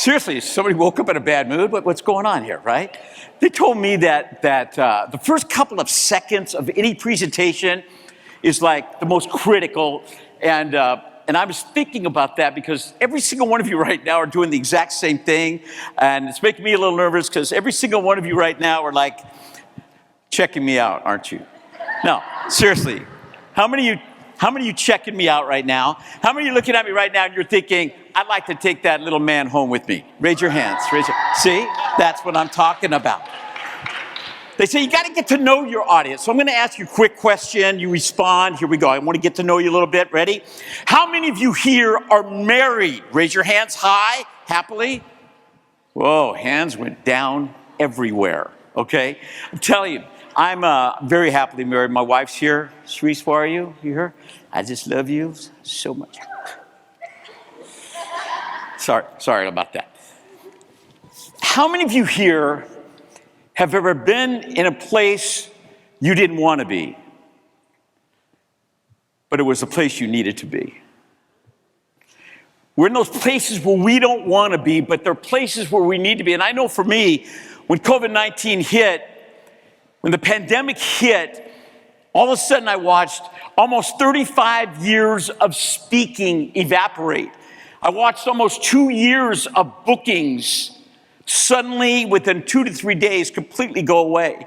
Seriously, somebody woke up in a bad mood. What's going on here, right? They told me that the first couple of seconds of any presentation is like the most critical. And I was thinking about that because every single one of you right now are doing the exact same thing. And it's making me a little nervous because every single one of you right now are like checking me out, aren't you? No, seriously. How many of you checking me out right now? How many of you looking at me right now and you're thinking, I'd like to take that little man home with me? Raise your hands. See, that's what I'm talking about. They say you got to get to know your audience. So I'm going to ask you a quick question. You respond. Here we go. I want to get to know you a little bit. Ready? How many of you here are married? Raise your hands high, happily. Whoa, hands went down everywhere. Okay? I'm telling you, I'm very happily married. My wife's here. Cherisse, where are you? You here? I just love you so much. Sorry about that. How many of you here have ever been in a place you didn't want to be, but it was a place you needed to be? We're in those places where we don't want to be, but they're places where we need to be. And I know for me, when COVID-19 hit, when the pandemic hit, all of a sudden I watched almost 35 years of speaking evaporate. I watched almost 2 years of bookings suddenly, within 2 to 3 days, completely go away.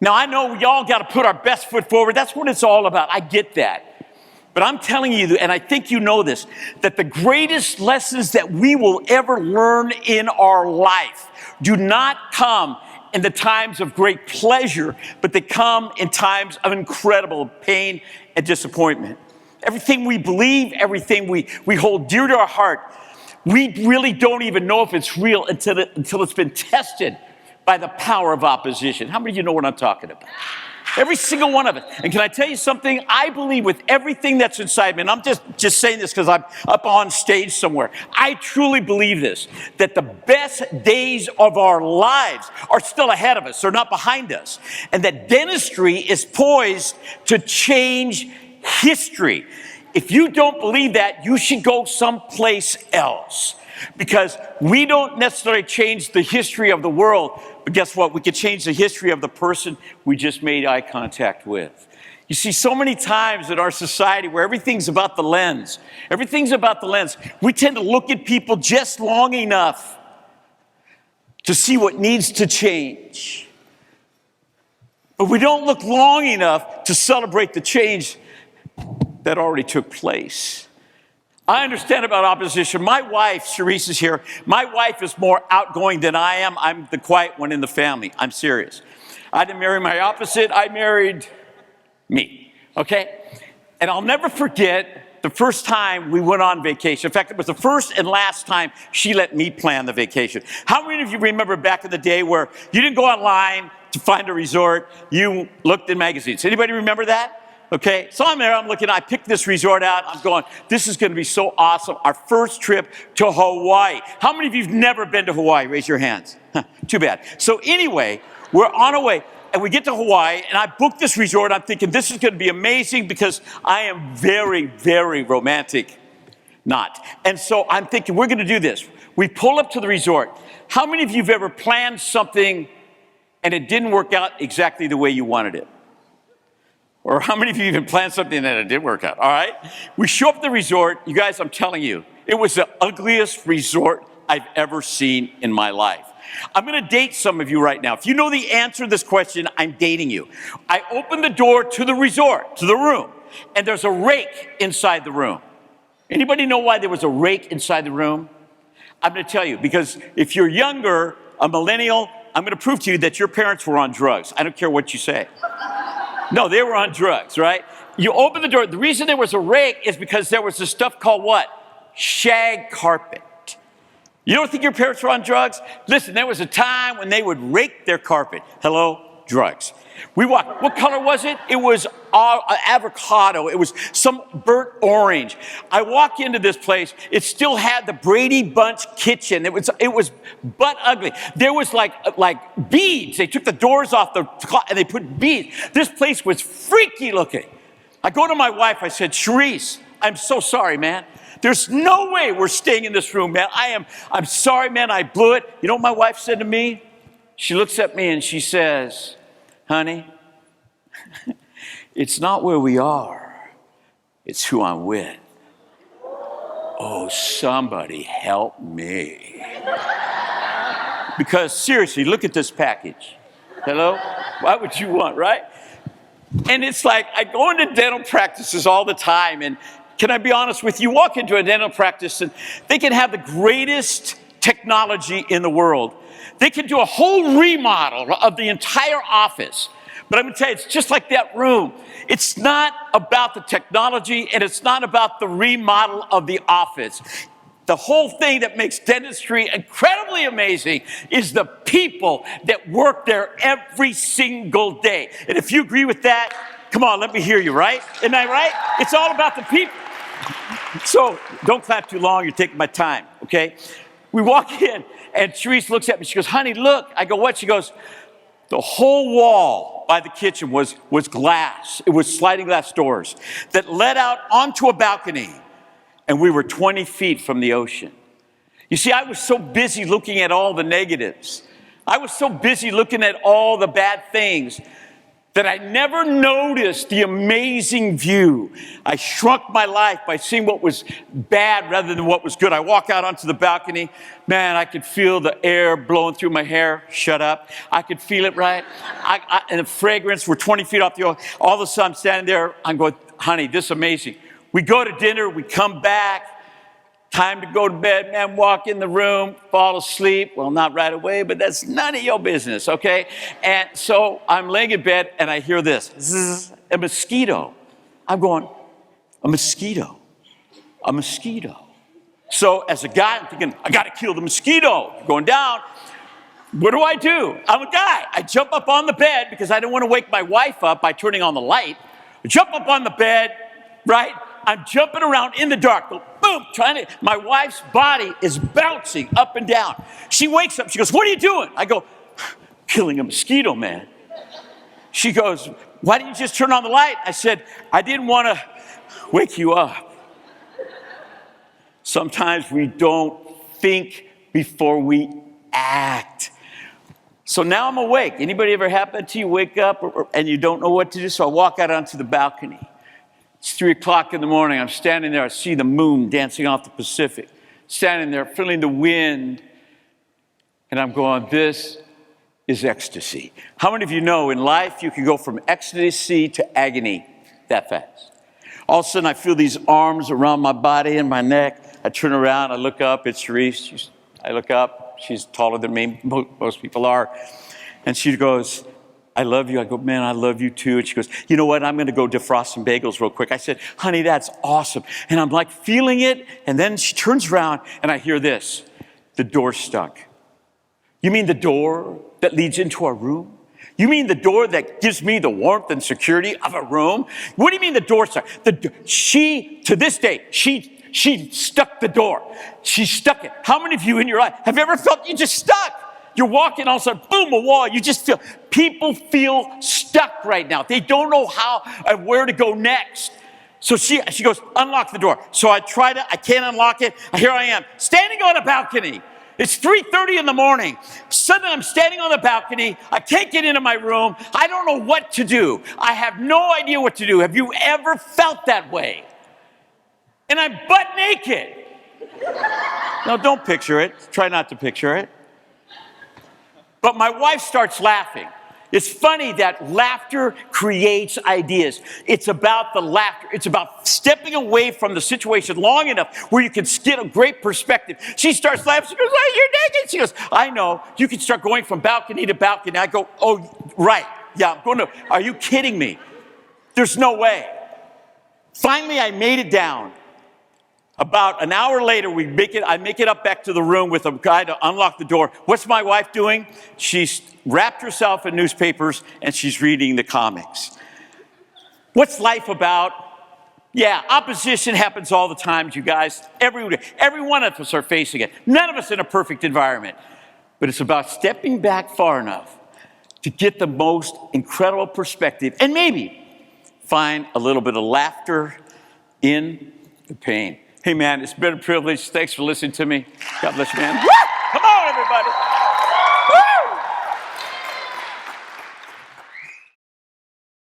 Now, I know we all got to put our best foot forward. That's what it's all about. I get that. But I'm telling you, and I think you know this, that the greatest lessons that we will ever learn in our life do not come in the times of great pleasure, but they come in times of incredible pain and disappointment. Everything we believe, everything we hold dear to our heart, we really don't even know if it's real until it's been tested by the power of opposition. How many of you know what I'm talking about? Every single one of it. And can I tell you something? I believe with everything that's inside me, and I'm just saying this because I'm up on stage somewhere. I truly believe this, that the best days of our lives are still ahead of us. They're not behind us. And that dentistry is poised to change history. If you don't believe that, you should go someplace else. Because we don't necessarily change the history of the world, but guess what? We can change the history of the person we just made eye contact with. You see, so many times in our society where everything's about the lens, we tend to look at people just long enough to see what needs to change. But we don't look long enough to celebrate the change that already took place. I understand about opposition. My wife, Cherisse, is here. My wife is more outgoing than I am. I'm the quiet one in the family. I'm serious. I didn't marry my opposite. I married me, okay? And I'll never forget the first time we went on vacation. In fact, it was the first and last time she let me plan the vacation. How many of you remember back in the day where you didn't go online to find a resort, you looked in magazines? Anybody remember that? Okay, so I'm there, I'm looking, I picked this resort out, I'm going, this is gonna be so awesome. Our first trip to Hawaii. How many of you have never been to Hawaii? Raise your hands. Too bad. So anyway, we're on our way, and we get to Hawaii, and I booked this resort. I'm thinking, this is gonna be amazing because I am very, very romantic. Not. And so I'm thinking, we're gonna do this. We pull up to the resort. How many of you have ever planned something and it didn't work out exactly the way you wanted it? Or how many of you even planned something that it did work out? All right. We show up at the resort. You guys, I'm telling you, it was the ugliest resort I've ever seen in my life. I'm going to date some of you right now. If you know the answer to this question, I'm dating you. I opened the door to the resort, to the room, and there's a rake inside the room. Anybody know why there was a rake inside the room? I'm going to tell you, because if you're younger, a millennial, I'm going to prove to you that your parents were on drugs. I don't care what you say. No, they were on drugs, right? You open the door. The reason there was a rake is because there was this stuff called what? Shag carpet. You don't think your parents were on drugs? Listen, there was a time when they would rake their carpet. Hello? Drugs. We walked. What color was it? It was avocado. It was some burnt orange. I walk into this place. It still had the Brady Bunch kitchen. It was butt ugly. There was like beads. They took the doors off and they put beads. This place was freaky looking. I go to my wife. I said, Cherisse, I'm so sorry, man. There's no way we're staying in this room, man. I'm sorry, man, I blew it. You know what my wife said to me? She looks at me and she says, honey, it's not where we are, it's who I'm with. Oh, somebody help me. Because seriously, look at this package. Hello? Why would you want, right? And it's like, I go into dental practices all the time, and can I be honest with you? Walk into a dental practice and they can have the greatest technology in the world. They can do a whole remodel of the entire office. But I'm going to tell you, it's just like that room. It's not about the technology, and it's not about the remodel of the office. The whole thing that makes dentistry incredibly amazing is the people that work there every single day. And if you agree with that, come on, let me hear you, right? Isn't I right? It's all about the people. So don't clap too long. You're taking my time, okay? We walk in, and Cherisse looks at me. She goes, honey, look. I go, what? She goes, the whole wall by the kitchen was glass. It was sliding glass doors that led out onto a balcony. And we were 20 feet from the ocean. You see, I was so busy looking at all the negatives. I was so busy looking at all the bad things that I never noticed the amazing view. I shrunk my life by seeing what was bad rather than what was good. I walk out onto the balcony. Man, I could feel the air blowing through my hair. Shut up. I could feel it, right? And the fragrance, we're 20 feet off the ocean. All of a sudden, I'm standing there. I'm going, honey, this is amazing. We go to dinner, we come back, time to go to bed, man, walk in the room, fall asleep. Well, not right away, but that's none of your business, okay? And so I'm laying in bed and I hear this, zzz, a mosquito. I'm going, a mosquito. So as a guy, I'm thinking, I gotta kill the mosquito. Going down, what do? I'm a guy. I jump up on the bed because I don't want to wake my wife up by turning on the light. I jump up on the bed, right? I'm jumping around in the dark, boom, my wife's body is bouncing up and down. She wakes up, she goes, what are you doing? I go, killing a mosquito, man. She goes, why didn't you just turn on the light? I said, I didn't want to wake you up. Sometimes we don't think before we act. So now I'm awake. Anybody ever happen to you wake up and you don't know what to do? So I walk out onto the balcony. It's 3 o'clock in the morning. I'm standing there. I see the moon dancing off the Pacific. Standing there, feeling the wind. And I'm going, this is ecstasy. How many of you know in life you can go from ecstasy to agony that fast? All of a sudden, I feel these arms around my body and my neck. I turn around. I look up. It's Cherisse. I look up. She's taller than me. Most people are. And she goes, I love you. I go, man, I love you too. And she goes, you know what? I'm going to go defrost some bagels real quick. I said, honey, that's awesome. And I'm like feeling it. And then she turns around and I hear this. The door's stuck. You mean the door that leads into our room? You mean the door that gives me the warmth and security of a room? What do you mean the door's stuck? She, to this day, she stuck the door. She stuck it. How many of you in your life have ever felt you just stuck? You're walking, all of a sudden, boom, a wall. You just feel, people feel stuck right now. They don't know how and where to go next. So she goes, unlock the door. So I try to, I can't unlock it. Here I am, standing on a balcony. It's 3:30 in the morning. Suddenly I'm standing on the balcony. I can't get into my room. I don't know what to do. I have no idea what to do. Have you ever felt that way? And I'm butt naked. No, don't picture it. Try not to picture it. But my wife starts laughing. It's funny that laughter creates ideas. It's about the laughter. It's about stepping away from the situation long enough where you can get a great perspective. She starts laughing. She goes, oh, you're naked. She goes, I know. You can start going from balcony to balcony. I go, oh, right. Yeah, I'm going to. Are you kidding me? There's no way. Finally, I made it down. About an hour later, I make it up back to the room with a guy to unlock the door. What's my wife doing? She's wrapped herself in newspapers and she's reading the comics. What's life about? Yeah, opposition happens all the time, you guys. Every one of us are facing it. None of us in a perfect environment. But it's about stepping back far enough to get the most incredible perspective and maybe find a little bit of laughter in the pain. Hey, man, it's been a privilege. Thanks for listening to me. God bless you, man. Woo!